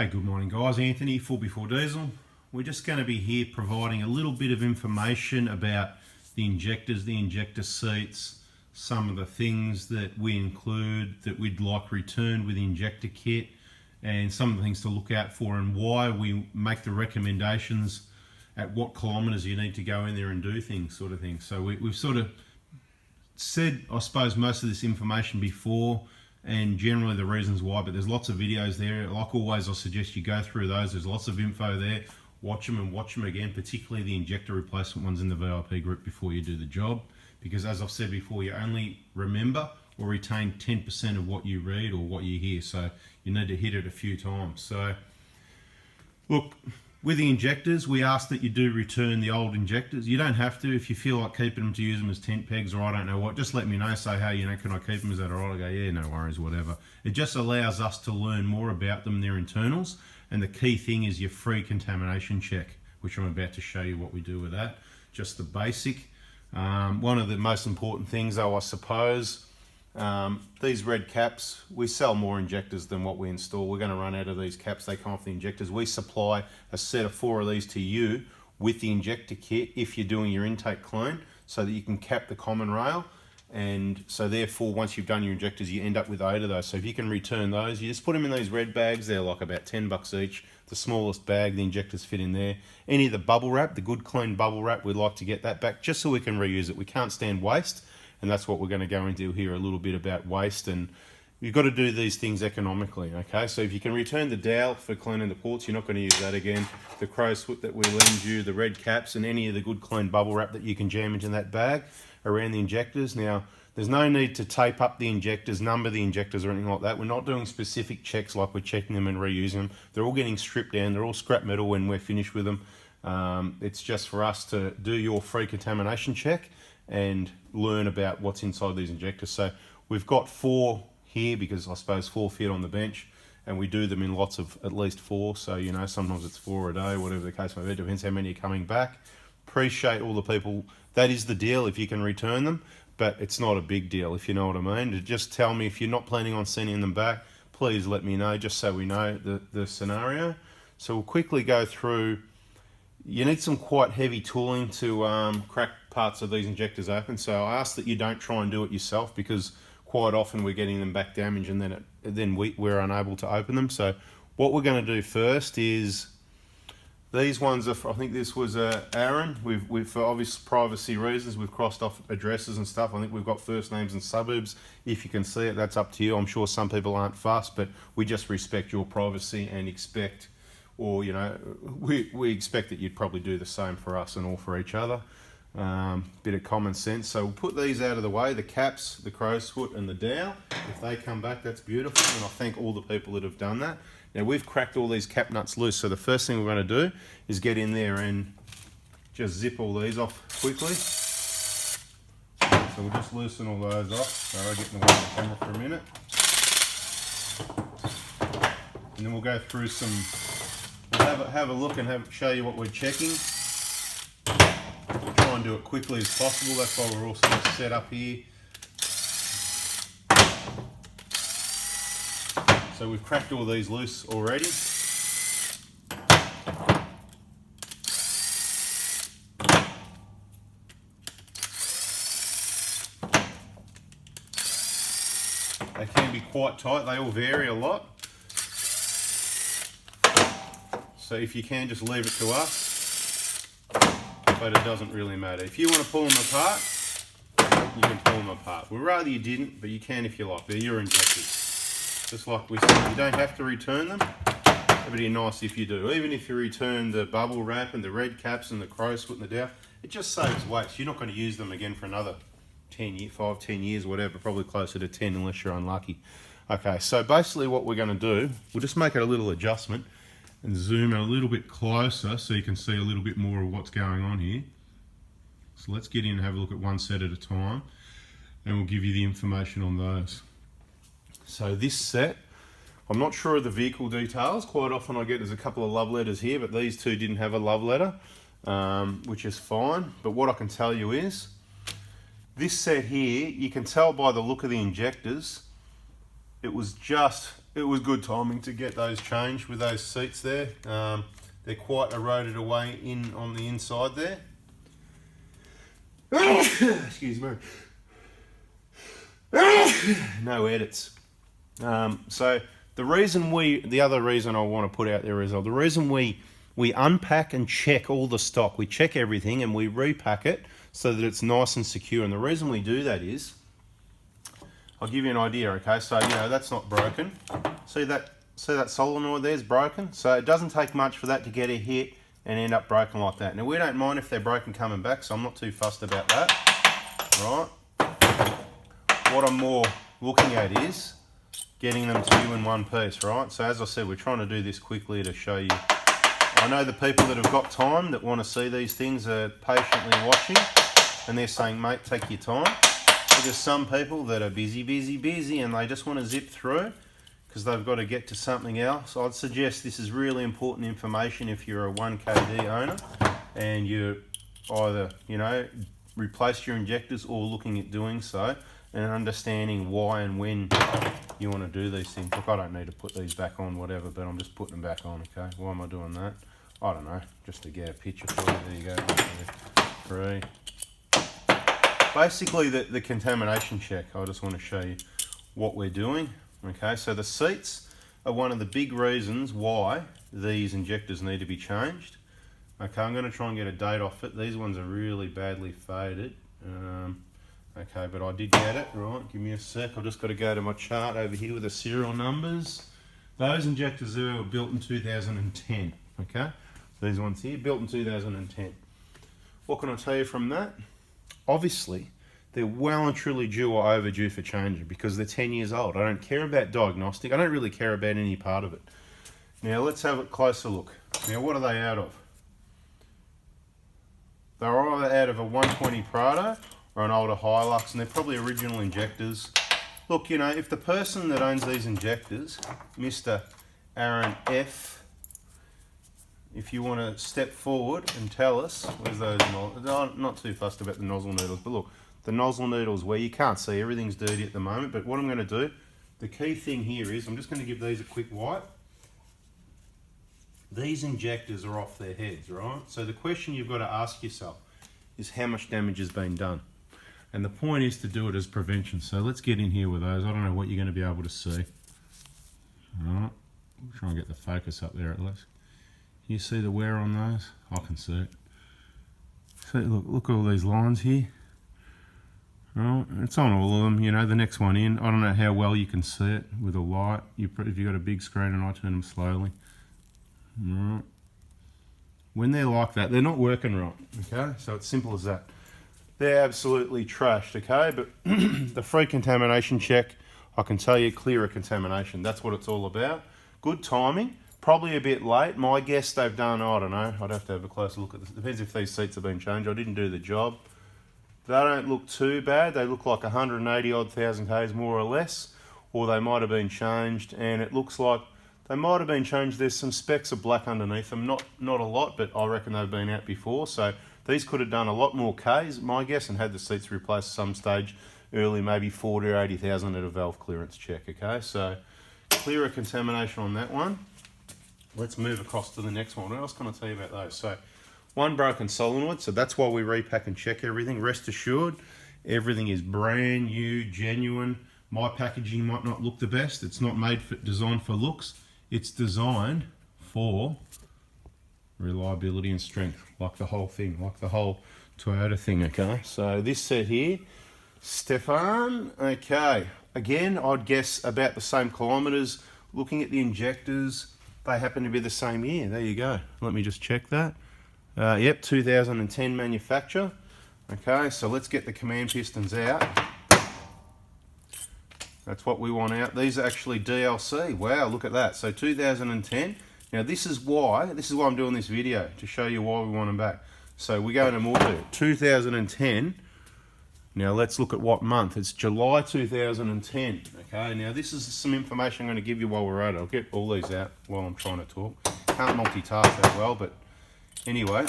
Hey, good morning guys. Anthony, 4x4 Diesel. We're just going to be here providing a little bit of information about the injectors, the injector seats, some of the things that we include that we'd like returned with the injector kit, and some of the things to look out for and why we make the recommendations at what kilometres you need to go in there and do things, sort of thing. So we've sort of said, I suppose, most of this information before, and generally the reasons why, but there's lots of videos there. Like always, I suggest you go through those. There's lots of info there. Watch them and watch them again, particularly the injector replacement ones in the VIP group before you do the job, because as I've said before, you only remember or retain 10% of what you read or what you hear, so you need to hit it a few times. So look, with the injectors, we ask that you do return the old injectors. You don't have to. If you feel like keeping them to use them as tent pegs or I don't know what, just let me know. Say, hey, can I keep them? Is that all right? I go, yeah, no worries, whatever. It just allows us to learn more about them, their internals. And the key thing is your free contamination check, which I'm about to show you what we do with that. Just the basic. One of the most important things, though, I suppose, these red caps, we sell more injectors than what we install. We're going to run out of these caps. They come off the injectors. We supply a set of 4 of these to you with the injector kit if you're doing your intake clean, so that you can cap the common rail. And so therefore, once you've done your injectors, you end up with 8 of those. So if you can return those, you just put them in these red bags. They're like about $10 each. The smallest bag, the injectors fit in there. Any of the bubble wrap, the good clean bubble wrap, we'd like to get that back just so we can reuse it. We can't stand waste. And that's what we're going to go into here, a little bit about waste. And you've got to do these things economically, okay? So if you can return the dowel for cleaning the ports, you're not going to use that again. The crow's foot that we lend you, the red caps, and any of the good clean bubble wrap that you can jam into that bag around the injectors. Now, there's no need to tape up the injectors, number the injectors or anything like that. We're not doing specific checks like we're checking them and reusing them. They're all getting stripped down. They're all scrap metal when we're finished with them. It's just for us to do your free contamination check and learn about what's inside these injectors. So we've got 4 here because I suppose 4 fit on the bench, and we do them in lots of at least 4. So, sometimes it's 4 a day, whatever the case may be. It depends how many are coming back. Appreciate all the people. That is the deal if you can return them, but it's not a big deal, if you know what I mean. Just tell me if you're not planning on sending them back, please let me know, just so we know the scenario. So we'll quickly go through. You need some quite heavy tooling to crack parts of these injectors open. So I ask that you don't try and do it yourself, because quite often we're getting them back damaged and then we're unable to open them. So what we're going to do first is, these ones are, I think this was Aaron. We've for obvious privacy reasons, we've crossed off addresses and stuff. I think we've got first names and suburbs. If you can see it, that's up to you. I'm sure some people aren't fussed, but we just respect your privacy and expect, or we expect that you'd probably do the same for us and all for each other. Bit of common sense. So we'll put these out of the way, the caps, the crow's foot and the dowel. If they come back, that's beautiful, and I thank all the people that have done that. Now we've cracked all these cap nuts loose, so the first thing we're going to do is get in there and just zip all these off quickly. So we'll just loosen all those off. Sorry, I'll get in the way of the camera for a minute. And then we'll go through some, we'll have a look and show you what we're checking. We'll try and do it quickly as possible. That's why we're all sort of set up here. So we've cracked all these loose already. They can be quite tight. They all vary a lot. So if you can, just leave it to us. But it doesn't really matter. If you want to pull them apart, you can pull them apart. We'd rather you didn't, but you can if you like. They're your injectors. Just like we said, you don't have to return them. It'd be nice if you do. Even if you return the bubble wrap and the red caps and the crow's foot and the dowel, it just saves waste. You're not going to use them again for another 10 years, whatever, probably closer to 10 unless you're unlucky. Okay, so basically what we're going to do, we'll just make it a little adjustment and zoom a little bit closer so you can see a little bit more of what's going on here. So let's get in and have a look at one set at a time, and we'll give you the information on those. So this set, I'm not sure of the vehicle details. Quite often I get there's a couple of love letters here, but these two didn't have a love letter, which is fine. But what I can tell you is, this set here, you can tell by the look of the injectors, it was just it was good timing to get those changed with those seats there. They're quite eroded away in on the inside there. Excuse me. No edits. So the other reason I want to put out there is the reason we unpack and check all the stock. We check everything and we repack it so that it's nice and secure. And the reason we do that is, I'll give you an idea, okay? So, you know, that's not broken. See that solenoid there's broken? So it doesn't take much for that to get a hit and end up broken like that. Now, we don't mind if they're broken coming back, so I'm not too fussed about that, right? What I'm more looking at is getting them to you in one piece, right? So as I said, we're trying to do this quickly to show you. I know the people that have got time that want to see these things are patiently watching, and they're saying, mate, take your time. But there's some people that are busy, and they just want to zip through because they've got to get to something else. I'd suggest this is really important information if you're a 1KD owner and you're either, you know, replaced your injectors or looking at doing so, and understanding why and when you want to do these things. Look, I don't need to put these back on, whatever, but I'm just putting them back on, okay? Why am I doing that? I don't know, just to get a picture for you. There you go. 3. Basically, the contamination check, I just want to show you what we're doing. Okay, so the seats are one of the big reasons why these injectors need to be changed. Okay, I'm going to try and get a date off it. These ones are really badly faded. Okay, but I did get it, right? Give me a sec. I've just got to go to my chart over here with the serial numbers. Those injectors there were built in 2010, okay? These ones here, built in 2010. What can I tell you from that? Obviously, they're well and truly due or overdue for changing because they're 10 years old. I don't care about diagnostic. I don't really care about any part of it. Now, let's have a closer look. Now, what are they out of? They're either out of a 120 Prado or an older Hilux, and they're probably original injectors. Look, you know, if the person that owns these injectors, Mr. Aaron F., if you want to step forward and tell us, where's those, I'm not too fussed about the nozzle needles, but look, the nozzle needles where you can't see, everything's dirty at the moment, but what I'm going to do, the key thing here is, I'm just going to give these a quick wipe. These injectors are off their heads, right? So the question you've got to ask yourself is how much damage has been done. And the point is to do it as prevention. So let's get in here with those. I don't know what you're going to be able to see. All right, try and get the focus up there at least. You see the wear on those? I can see it. See, look at all these lines here. Right, it's on all of them, you know, the next one in. I don't know how well you can see it with a light. If you've got a big screen, and I turn them slowly. Right. When they're like that, they're not working right, okay? So it's simple as that. They're absolutely trashed, okay? But the free contamination check, I can tell you, clear of contamination. That's what it's all about. Good timing. Probably a bit late. My guess they've done, I don't know. I'd have to have a closer look at this. Depends if these seats have been changed. I didn't do the job. They don't look too bad. They look like 180 odd thousand Ks more or less. Or they might have been changed, and it looks like they might have been changed. There's some specks of black underneath them. Not a lot, but I reckon they've been out before. So these could have done a lot more Ks, my guess, and had the seats replaced at some stage early, maybe 40 or 80,000 at a valve clearance check, okay? So clear of contamination on that one. Let's move across to the next one. What else can I tell you about those? So one broken solenoid, so that's why we repack and check everything. Rest assured, everything is brand new, genuine. My packaging might not look the best. It's not designed for looks. It's designed for reliability and strength, like the whole thing, like the whole Toyota thing, okay? So this set here, Stefan, okay. Again, I'd guess about the same kilometres. Looking at the injectors, they happen to be the same year. There you go. Let me just check that. Yep, 2010 manufacture. Okay, so let's get the command pistons out. That's what we want out. These are actually DLC. Wow, look at that. So 2010. Now this is why I'm doing this video, to show you why we want them back. So we go into more detail. 2010. Now let's look at what month. It's July 2010. Okay, now this is some information I'm going to give you while we're at it. I'll get all these out while I'm trying to talk. Can't multitask that well, but anyway.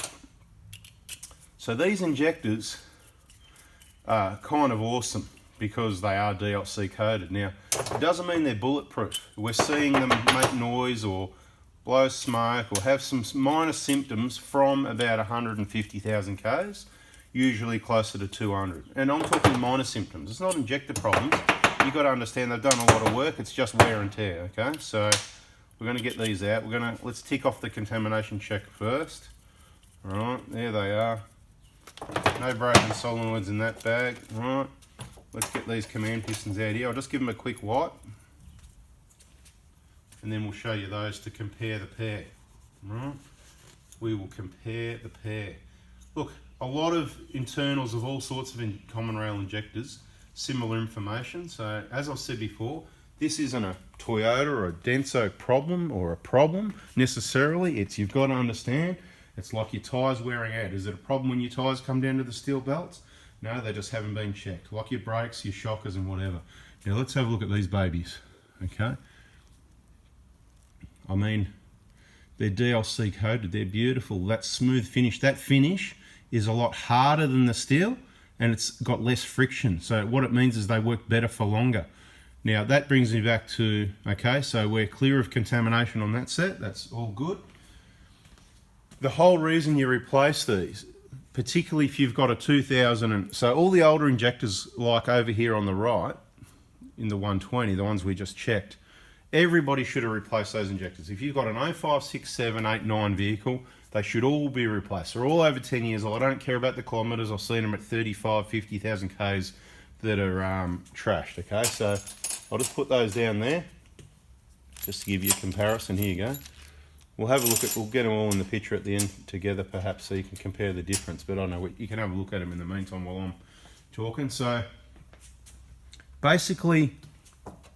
So these injectors are kind of awesome because they are DLC coated. Now, it doesn't mean they're bulletproof. We're seeing them make noise or blow smoke or have some minor symptoms from about 150,000 Ks, usually closer to 200. And I'm talking minor symptoms. It's not injector problems. You've got to understand they've done a lot of work. It's just wear and tear, okay? So we're going to get these out. Let's tick off the contamination check first. All right, there they are. No broken solenoids in that bag. All right, let's get these command pistons out here. I'll just give them a quick wipe, and then we'll show you those to compare the pair. All right, we will compare the pair. Look, a lot of internals of all sorts of common rail injectors, similar information. So as I've said before, this isn't a Toyota or a DENSO problem or a problem necessarily. You've got to understand, it's like your tyres wearing out. Is it a problem when your tyres come down to the steel belts? No, they just haven't been checked. Like your brakes, your shockers and whatever. Now let's have a look at these babies, okay? I mean, they're DLC coated, they're beautiful. That smooth finish, that finish is a lot harder than the steel and it's got less friction. So what it means is they work better for longer. Now that brings me back to, okay, so we're clear of contamination on that set. That's all good. The whole reason you replace these, particularly if you've got a 2000, so all the older injectors like over here on the right, in the 120, the ones we just checked, everybody should have replaced those injectors. If you've got an 05, 6, 7, 8, 9 vehicle, they should all be replaced. They're all over 10 years old. I don't care about the kilometres. I've seen them at 35, 50,000 Ks that are trashed, okay? So I'll just put those down there, just to give you a comparison. Here you go. We'll have a look at, we'll get them all in the picture at the end together perhaps so you can compare the difference, but I know you can have a look at them in the meantime while I'm talking. So basically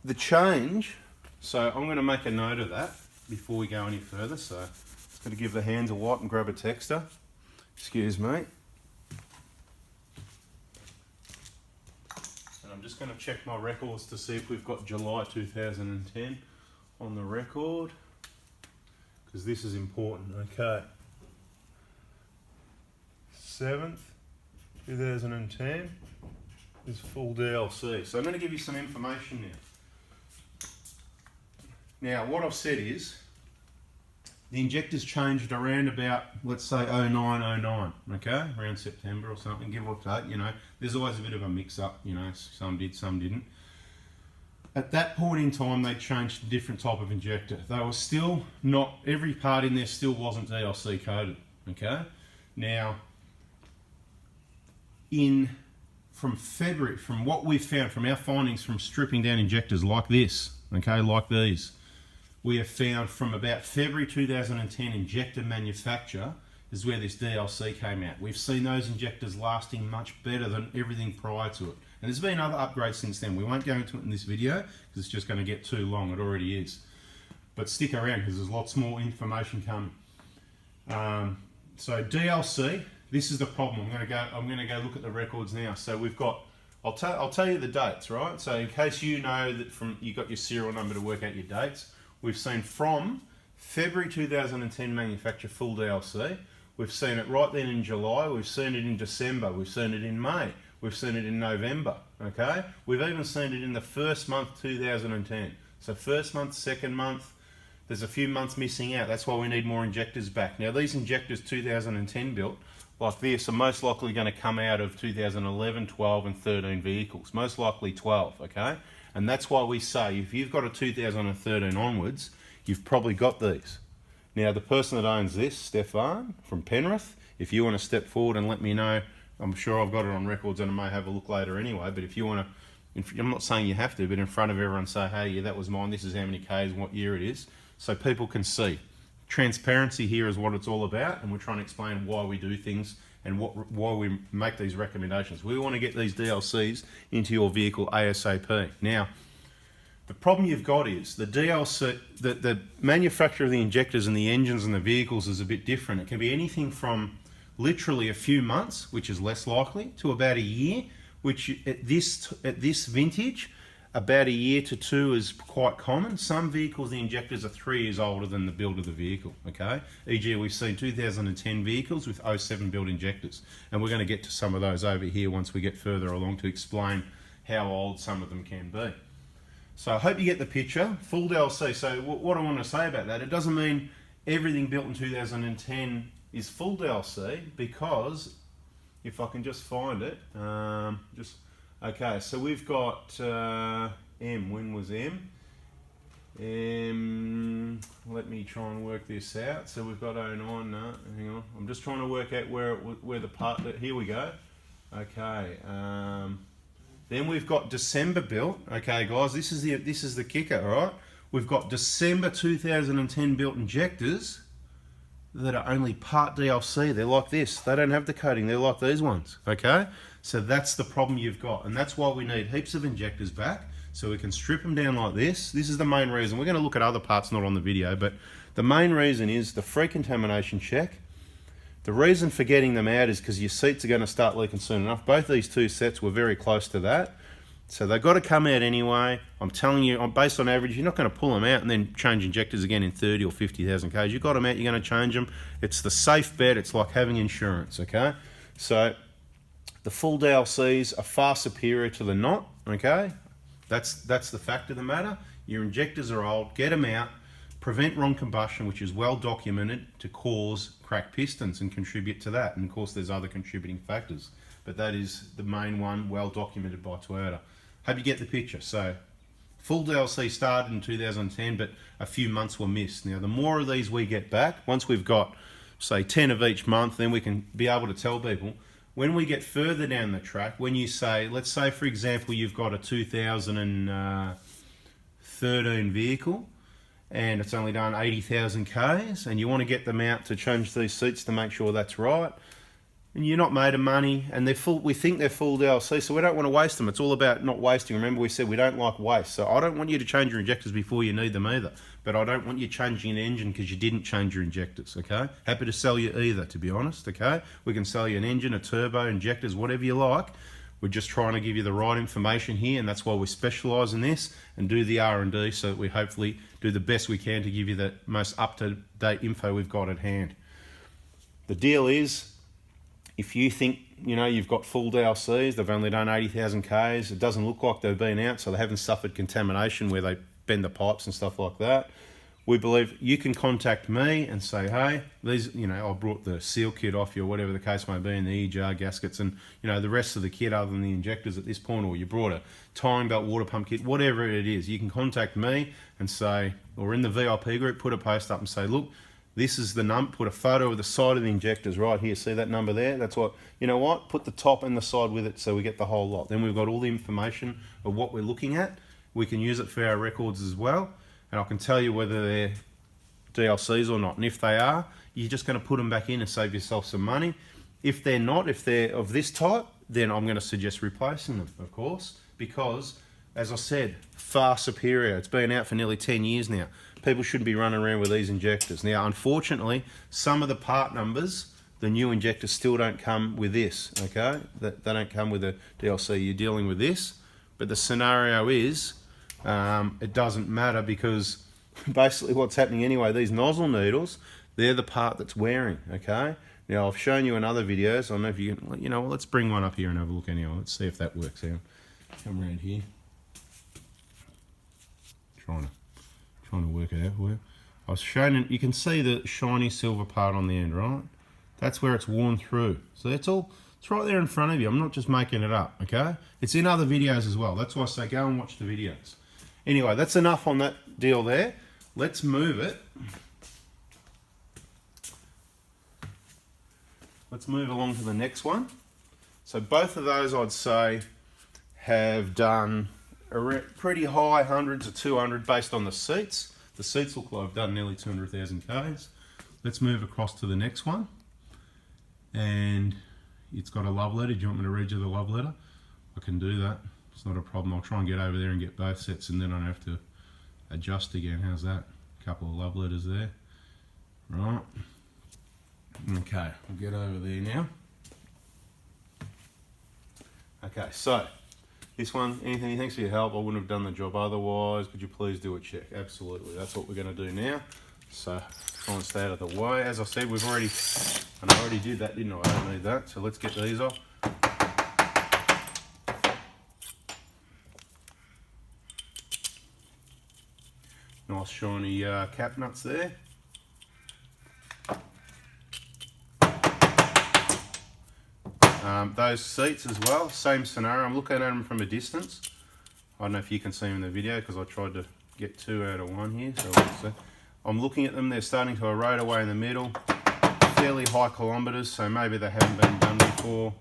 the change, so I'm going to make a note of that before we go any further. So just got to give the hands a wipe and grab a texter. Excuse me. And I'm just going to check my records to see if we've got July 2010 on the record, because this is important. Okay, 7th 2010 is full DLC. So I'm going to give you some information now. Now what I've said is the injectors changed around about, let's say 09, okay, around September or something, give or take. You know, there's always a bit of a mix up, you know, some did, some didn't. At that point in time, they changed to a different type of injector. They were still not, every part in there still wasn't DLC coated, okay? Now, from February, from what we've found, from our findings from stripping down injectors like this, okay, like these, we have found from about February 2010 injector manufacture is where this DLC came out. We've seen those injectors lasting much better than everything prior to it. And there's been other upgrades since then. We won't go into it in this video because it's just going to get too long. It already is. But stick around because there's lots more information coming. So DLC, this is the problem. I'm going to go look at the records now. So we've got, I'll tell you the dates, right? So in case you know that you got your serial number to work out your dates, we've seen from February 2010 manufacture full DLC. We've seen it right then in July. We've seen it in December. We've seen it in May. We've seen it in November, okay? We've even seen it in the first month 2010. So first month, second month, there's a few months missing out. That's why we need more injectors back. Now these injectors 2010 built, like this, are most likely going to come out of 2011, 12 and 13 vehicles. Most likely 12, okay? And that's why we say if you've got a 2013 onwards, you've probably got these. Now the person that owns this, Stefan from Penrith, if you want to step forward and let me know, I'm sure I've got it on records and I may have a look later anyway, but if you want to, I'm not saying you have to, but in front of everyone say, hey, yeah, that was mine, this is how many Ks and what year it is, so people can see. Transparency here is what it's all about, and we're trying to explain why we do things and why we make these recommendations. We want to get these DLCs into your vehicle ASAP. Now, the problem you've got is the DLC, the manufacture of the injectors and the engines and the vehicles is a bit different. It can be anything from literally a few months, which is less likely, to about a year, which at this vintage, about a year to 2 is quite common. Some vehicles, the injectors are 3 years older than the build of the vehicle, okay? E.g., we've seen 2010 vehicles with 07 build injectors, and we're going to get to some of those over here once we get further along to explain, how old some of them can be. So I hope you get the picture. Full DLC. So what I want to say about that, it doesn't mean everything built in 2010 is full DLC, because if I can just find it, okay, so we've got M. When was M? Let me try and work this out. So we've got 09. No, hang on. I'm just trying to work out where the part that. Here we go. Okay. Then we've got December built. Okay, guys, this is the kicker. All right. We've got December 2010 built injectors that are only part DLC. They're like this. They don't have the coating. They're like these ones. Okay. So that's the problem you've got, and that's why we need heaps of injectors back, so we can strip them down like this. This is the main reason. We're going to look at other parts not on the video, but the main reason is the free contamination check. The reason for getting them out is because your seats are going to start leaking soon enough. Both these two sets were very close to that, so they've got to come out anyway. I'm telling you, based on average, you're not going to pull them out and then change injectors again in 30 or 50,000 Ks. You've got them out, you're going to change them. It's the safe bet. It's like having insurance, okay? So the full DLCs are far superior to the not, okay? That's the fact of the matter. Your injectors are old. Get them out. Prevent wrong combustion, which is well documented to cause cracked pistons and contribute to that. And of course, there's other contributing factors, but that is the main one, well documented by Toyota. Hope you get the picture. So, full DLC started in 2010, but a few months were missed. Now, the more of these we get back, once we've got, say, 10 of each month, then we can be able to tell people. When we get further down the track, when you say, let's say for example, you've got a 2013 vehicle and it's only done 80,000 Ks, and you want to get them out to change these seats to make sure that's right, and you're not made of money, and they're full, we think they're full DLC, so we don't want to waste them. It's all about not wasting. Remember, we said we don't like waste, so I don't want you to change your injectors before you need them either, but I don't want you changing an engine because you didn't change your injectors, okay? Happy to sell you either, to be honest, okay? We can sell you an engine, a turbo, injectors, whatever you like. We're just trying to give you the right information here, and that's why we specialise in this and do the R&D, so that we hopefully do the best we can to give you the most up-to-date info we've got at hand. The deal is, if you think, you know, you've got full DLCs, they've only done 80,000 Ks, it doesn't look like they've been out, so they haven't suffered contamination where they bend the pipes and stuff like that, we believe you can contact me and say, hey, these, you know, I brought the seal kit off you, or whatever the case may be, and the EJR gaskets, and, you know, the rest of the kit other than the injectors at this point, or you brought a timing belt water pump kit, whatever it is, you can contact me and say, or in the VIP group, put a post up and say, look, this is the number, put a photo of the side of the injectors right here. See that number there? That's what, you know what? Put the top and the side with it so we get the whole lot. Then we've got all the information of what we're looking at. We can use it for our records as well. And I can tell you whether they're DLCs or not. And if they are, you're just going to put them back in and save yourself some money. If they're not, if they're of this type, then I'm going to suggest replacing them, of course, because, as I said, far superior. It's been out for nearly 10 years now. People shouldn't be running around with these injectors. Now, unfortunately, some of the part numbers, the new injectors still don't come with this, okay? They don't come with a DLC. You're dealing with this. But the scenario is, it doesn't matter, because basically what's happening anyway, these nozzle needles, they're the part that's wearing, okay? Now, I've shown you in other videos. I don't know if you can, you know, let's bring one up here and have a look anyway. Let's see if that works out. Come around here. Trying to work it out for you. I was showing, you can see the shiny silver part on the end, right? That's where it's worn through. So that's all, it's right there in front of you. I'm not just making it up, okay? It's in other videos as well. That's why I say go and watch the videos. Anyway, that's enough on that deal there. Let's move it. Let's move along to the next one. So both of those, I'd say, have done a pretty high hundreds of 200 based on the seats. The seats look like I've done nearly 200,000 Ks. Let's move across to the next one. And it's got a love letter. Do you want me to read you the love letter? I can do that. It's not a problem. I'll try and get over there and get both sets, and then I don't have to adjust again. How's that? A couple of love letters there. Right. Okay, we'll get over there now. Okay, so this one, Anthony, thanks for your help. I wouldn't have done the job otherwise. Could you please do a check? Absolutely. That's what we're going to do now. So try and stay out of the way. As I said, we've already, and I already did that, didn't I? I don't need that. So let's get these off. Nice shiny cap nuts there. Those seats as well, same scenario. I'm looking at them from a distance. I don't know if you can see them in the video because I tried to get 2 out of 1 here. So I'm looking at them, they're starting to erode away in the middle. Fairly high kilometres, so maybe they haven't been done before.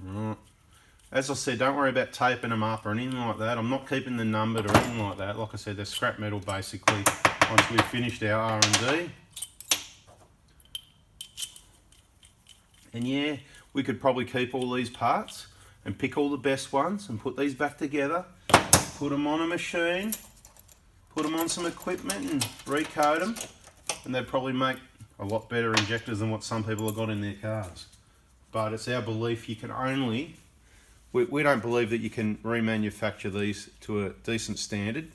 Right. As I said, don't worry about taping them up or anything like that. I'm not keeping them numbered or anything like that. Like I said, they're scrap metal basically once we've finished our R&D. And yeah, we could probably keep all these parts and pick all the best ones and put these back together, put them on a machine, put them on some equipment and recode them, and they'd probably make a lot better injectors than what some people have got in their cars. But it's our belief you can only, we don't believe that you can remanufacture these to a decent standard.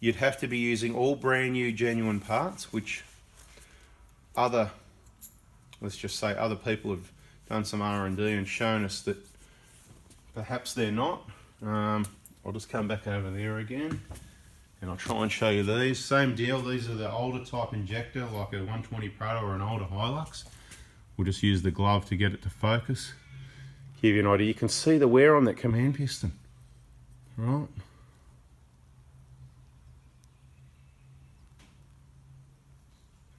You'd have to be using all brand new genuine parts, which other, let's just say other people have done some R&D and shown us that perhaps they're not. I'll just come back over there again and I'll try and show you these. Same deal, these are the older type injector, like a 120 Prado or an older Hilux. We'll just use the glove to get it to focus. Give you an idea, you can see the wear on that command piston, right?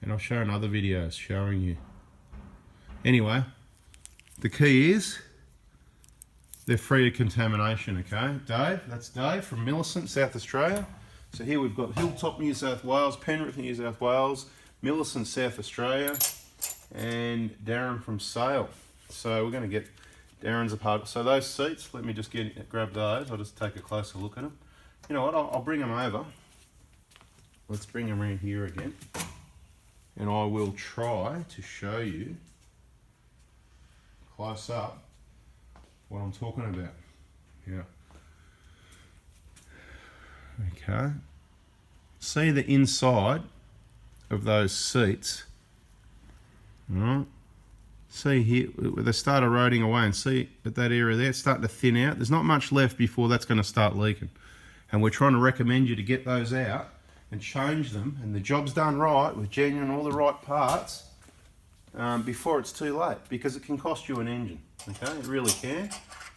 And I've shown other videos showing you. Anyway, the key is they're free of contamination, okay? Dave, that's Dave from Millicent, South Australia. So here we've got Hilltop, New South Wales, Penrith, New South Wales, Millicent, South Australia, and Darren from Sale. So we're going to get Darren's a part. So those seats, let me just grab those. I'll just take a closer look at them. You know what, I'll bring them over. Let's bring them around here again. And I will try to show you close up what I'm talking about. Yeah. Okay. See the inside of those seats. Right. See here, they start eroding away, and see at that area there, it's starting to thin out. There's not much left before that's going to start leaking. And we're trying to recommend you to get those out and change them, and the job's done right with genuine all the right parts before it's too late, because it can cost you an engine. Okay, it really can.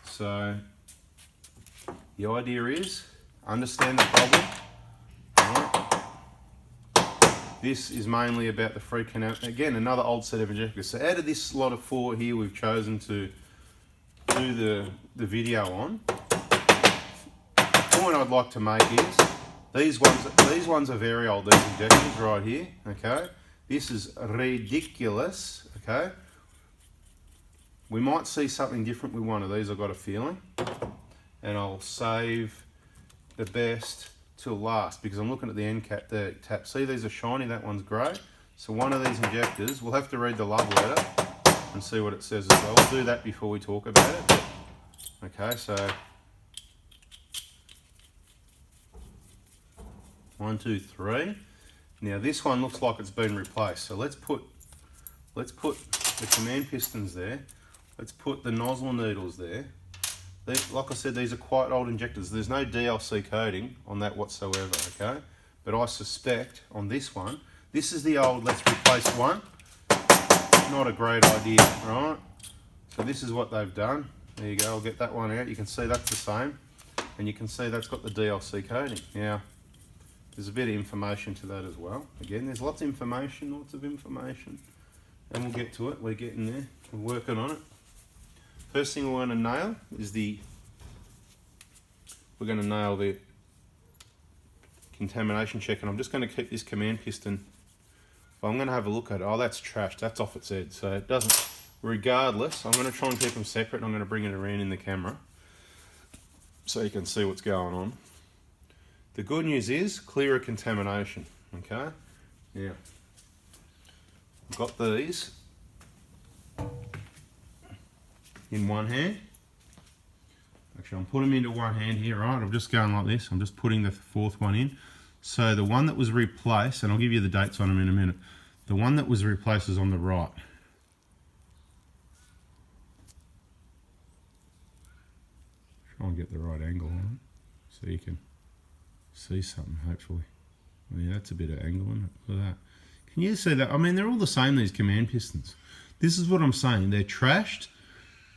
So the idea is understand the problem. Right. This is mainly about the free canal. Again, another old set of injectors. So out of this lot of 4 here, we've chosen to do the video on. The point I'd like to make is these ones are very old. These injectors right here. Okay, this is ridiculous. Okay. We might see something different with one of these, I've got a feeling. And I'll save the best till last, because I'm looking at the end cap, the tap. See, these are shiny, that one's grey. So one of these injectors, we'll have to read the love letter and see what it says as well. We'll do that before we talk about it. Okay, so 1, 2, 3. Now this one looks like it's been replaced. So let's put the command pistons there. Let's put the nozzle needles there. Like I said, these are quite old injectors. There's no DLC coating on that whatsoever, okay? But I suspect on this one, this is the old let's replace one. Not a great idea, right? So this is what they've done. There you go, I'll get that one out. You can see that's the same. And you can see that's got the DLC coating. Now, there's a bit of information to that as well. Again, there's lots of information. And we'll get to it, we're getting there, we're working on it. First thing we're going to nail is the contamination check, and I'm just going to keep this command piston. Well, I'm going to have a look at it. Oh, that's trashed, that's off its head, so it doesn't, regardless, I'm going to try and keep them separate, and I'm going to bring it around in the camera so you can see what's going on. The good news is clear of contamination, okay? Now, I've got these in one hand. Actually, I'm putting them into one hand here, right? I'm just going like this. I'm just putting the 4th one in. So the one that was replaced, and I'll give you the dates on them in a minute. The one that was replaced is on the right. Try and get the right angle on it so you can see something, hopefully. Yeah, that's a bit of angle in it. Look at that. Can you see that? I mean, they're all the same, these command pistons. This is what I'm saying. They're trashed.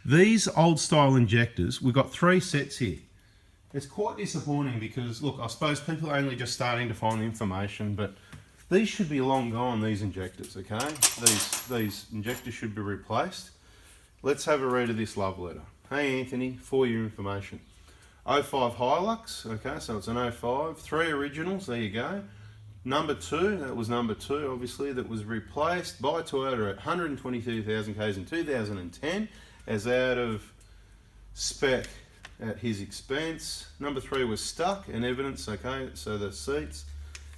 These old style injectors, we've got 3 sets here. It's quite disappointing because, look, I suppose people are only just starting to find information, but these should be long gone, these injectors, okay? These injectors should be replaced. Let's have a read of this love letter. Hey, Anthony, for your information. 05 Hilux, okay, so it's an 05. 3 originals, there you go. Number 2, that was number 2, obviously, that was replaced by Toyota at 122,000 Ks in 2010 as out of spec at his expense. Number 3 was stuck and evidence, okay, so the seats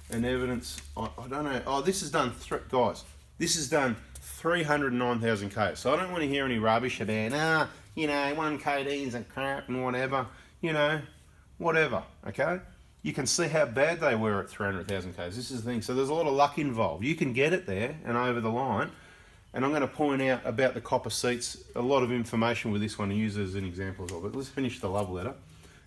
and evidence, I don't know, oh, this is done, guys, this is done 309,000 Ks, so I don't want to hear any rubbish about, you know, 1 KDs and crap and whatever, you know, whatever, okay? You can see how bad they were at 300,000 Ks. This is the thing. So there's a lot of luck involved. You can get it there and over the line. And I'm going to point out about the copper seats, a lot of information with this one and use it as an example of it. Let's finish the love letter.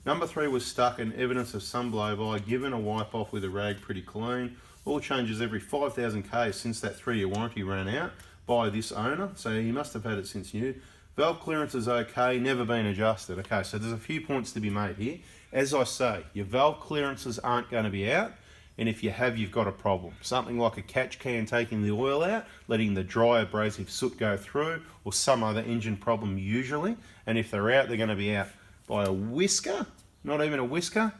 Number 3 was stuck and evidence of some blow-by, given a wipe off with a rag pretty clean. All changes every 5,000 Ks since that 3-year warranty ran out by this owner. So he must have had it since new. Valve clearance is okay, never been adjusted. Okay, so there's a few points to be made here. As I say, your valve clearances aren't going to be out, and if you have, you've got a problem. Something like a catch can taking the oil out, letting the dry abrasive soot go through, or some other engine problem usually, and if they're out, they're going to be out by a whisker, not even a whisker,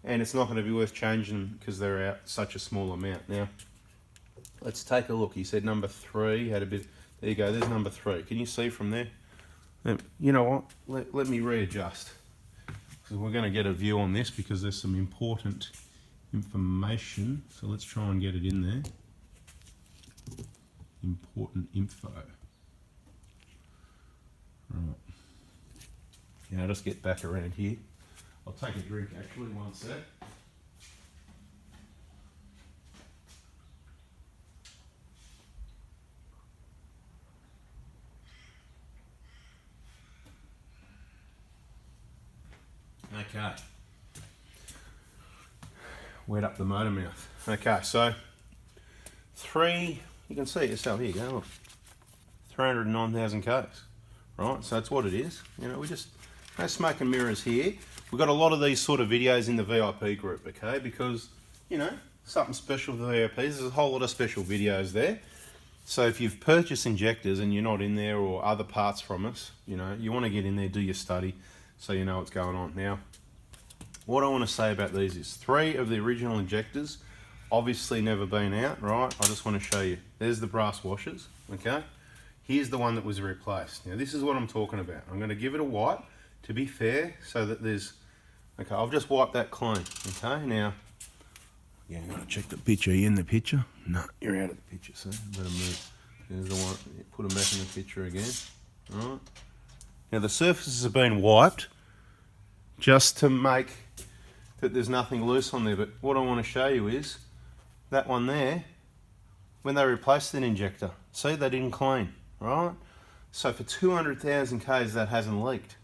and it's not going to be worth changing them because they're out such a small amount. Now, let's take a look. He said number 3 had a bit, there you go, there's number 3. Can you see from there? You know what, let me readjust. Because we're going to get a view on this because there's some important information. So let's try and get it in there. Important info. Right. Yeah, I'll just get back around here. I'll take a drink actually, one sec. Okay. Wet up the motor mouth. Okay, so 3, you can see it yourself, here you go, look. 309,000 Ks, right? So that's what it is. You know, we just, no smoke and mirrors here. We've got a lot of these sort of videos in the VIP group, okay? Because, you know, something special for VIPs. There's a whole lot of special videos there. So if you've purchased injectors and you're not in there or other parts from us, you know, you want to get in there, do your study, so you know what's going on. Now, what I want to say about these is 3 of the original injectors, obviously never been out, right? I just want to show you. There's the brass washers, okay? Here's the one that was replaced. Now, this is what I'm talking about. I'm going to give it a wipe, to be fair, so that there's, okay, I've just wiped that clean, okay? Now, yeah, I'm going to check the picture. Are you in the picture? No, you're out of the picture, so better move. There's the one, put them back in the picture again, all right? Now the surfaces have been wiped just to make that there's nothing loose on there, but what I want to show you is that one there, when they replaced an injector, see, they didn't clean, right? So for 200,000 Ks that hasn't leaked.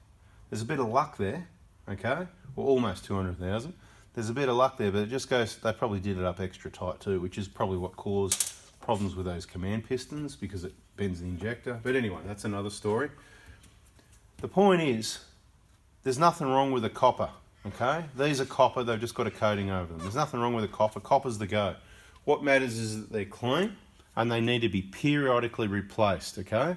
There's a bit of luck there, okay? Well, almost 200,000. There's a bit of luck there, but it just goes, they probably did it up extra tight too, which is probably what caused problems with those command pistons because it bends the injector. But anyway, that's another story. The point is, there's nothing wrong with the copper, okay? These are copper, they've just got a coating over them. There's nothing wrong with the copper, copper's the go. What matters is that they're clean and they need to be periodically replaced, okay?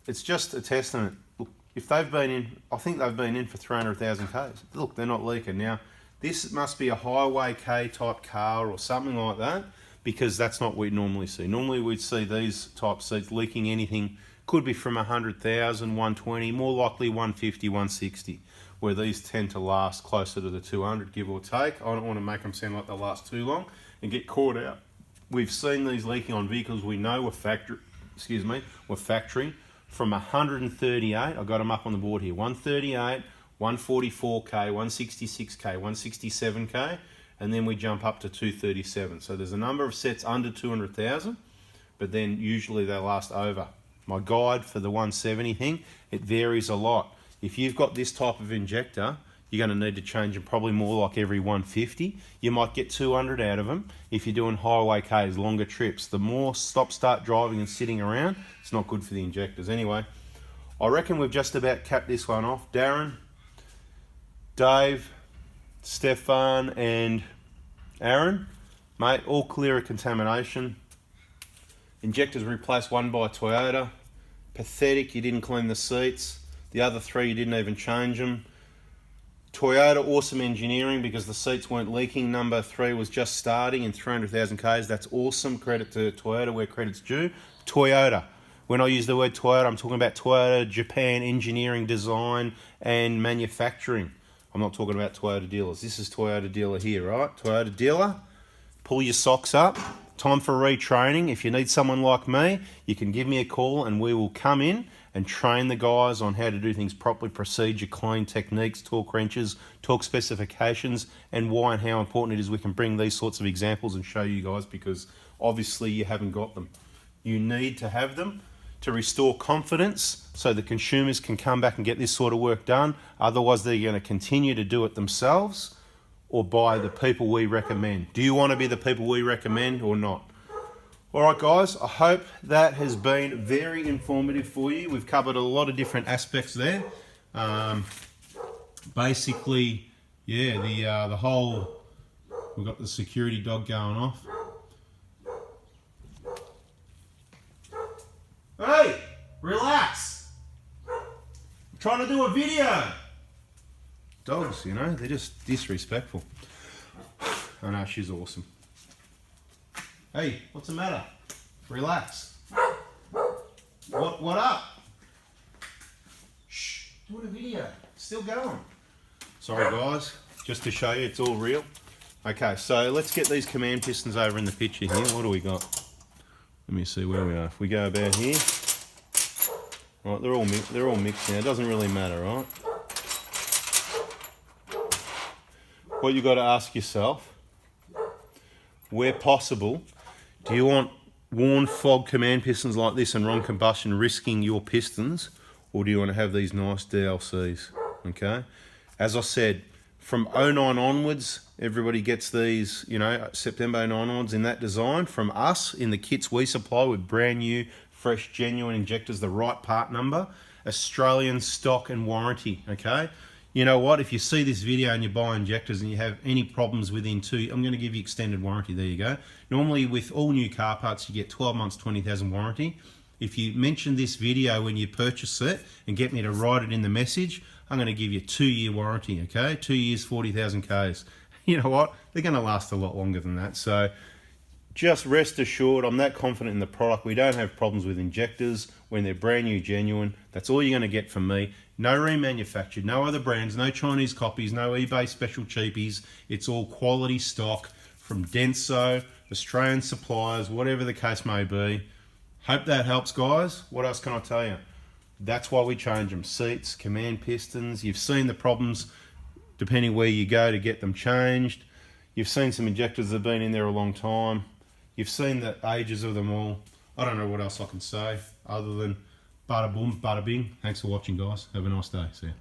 It's just a testament. Look, if they've been in, I think they've been in for 300,000 Ks. Look, they're not leaking. Now, this must be a highway K type car or something like that because that's not what we normally see. Normally we'd see these type seats leaking anything. Could be from 100,000, 120, more likely 150, 160, where these tend to last closer to the 200, give or take. I don't want to make them sound like they last too long and get caught out. We've seen these leaking on vehicles we know were factory from 138, I got them up on the board here, 138, 144K, 166K, 167K, and then we jump up to 237. So there's a number of sets under 200,000, but then usually they last over. My guide for the 170 thing, it varies a lot. If you've got this type of injector, you're going to need to change them probably more like every 150. You might get 200 out of them if you're doing highway Ks, longer trips. The more stop-start driving and sitting around, it's not good for the injectors. Anyway, I reckon we've just about capped this one off. Darren, Dave, Stefan and Aaron, mate, all clear of contamination. Injectors replaced, one by Toyota. Pathetic, you didn't clean the seats. The other 3, you didn't even change them. Toyota, awesome engineering because the seats weren't leaking. Number 3 was just starting in 300,000 Ks. That's awesome. Credit to Toyota where credit's due. Toyota. When I use the word Toyota, I'm talking about Toyota Japan engineering, design and manufacturing. I'm not talking about Toyota dealers. This is Toyota dealer here, right? Toyota dealer, pull your socks up. Time for retraining. If you need someone like me, you can give me a call and we will come in and train the guys on how to do things properly, procedure, clean techniques, torque wrenches, torque specifications, and why and how important it is we can bring these sorts of examples and show you guys, because obviously you haven't got them. You need to have them to restore confidence so the consumers can come back and get this sort of work done. Otherwise, they're going to continue to do it themselves or by the people we recommend. Do you want to be the people we recommend or not? All right, guys, I hope that has been very informative for you. We've covered a lot of different aspects there. Basically, yeah, the whole, we've got the security dog going off. Hey, relax. I'm trying to do a video. Dogs, you know, they're just disrespectful. I know, she's awesome. Hey, what's the matter? Relax. What up? Shh, doing a video. Still going. Sorry guys, just to show you it's all real. Okay, so let's get these command pistons over in the picture here. What do we got? Let me see where we are. If we go about here, right, they're all mixed now. It doesn't really matter, right? What you got to ask yourself, where possible, do you want worn fog command pistons like this and wrong combustion risking your pistons, or do you want to have these nice DLCs? Okay, as I said, from 09 onwards, everybody gets these, you know, September 09 onwards in that design from us in the kits we supply with brand new, fresh, genuine injectors, the right part number, Australian stock and warranty, okay? You know what, if you see this video and you buy injectors and you have any problems within 2, I'm going to give you extended warranty, there you go. Normally with all new car parts you get 12 months, 20,000 warranty. If you mention this video when you purchase it and get me to write it in the message, I'm going to give you 2-year warranty, okay? 2 years, 40,000 Ks. You know what, they're going to last a lot longer than that. So just rest assured, I'm that confident in the product. We don't have problems with injectors when they're brand new, genuine. That's all you're going to get from me. No remanufactured, no other brands, no Chinese copies, no eBay special cheapies. It's all quality stock from DENSO, Australian suppliers, whatever the case may be. Hope that helps, guys. What else can I tell you? That's why we change them. Seats, command pistons. You've seen the problems depending where you go to get them changed. You've seen some injectors that have been in there a long time. You've seen the ages of them all. I don't know what else I can say other than bada boom, bada bing. Thanks for watching, guys. Have a nice day. See ya.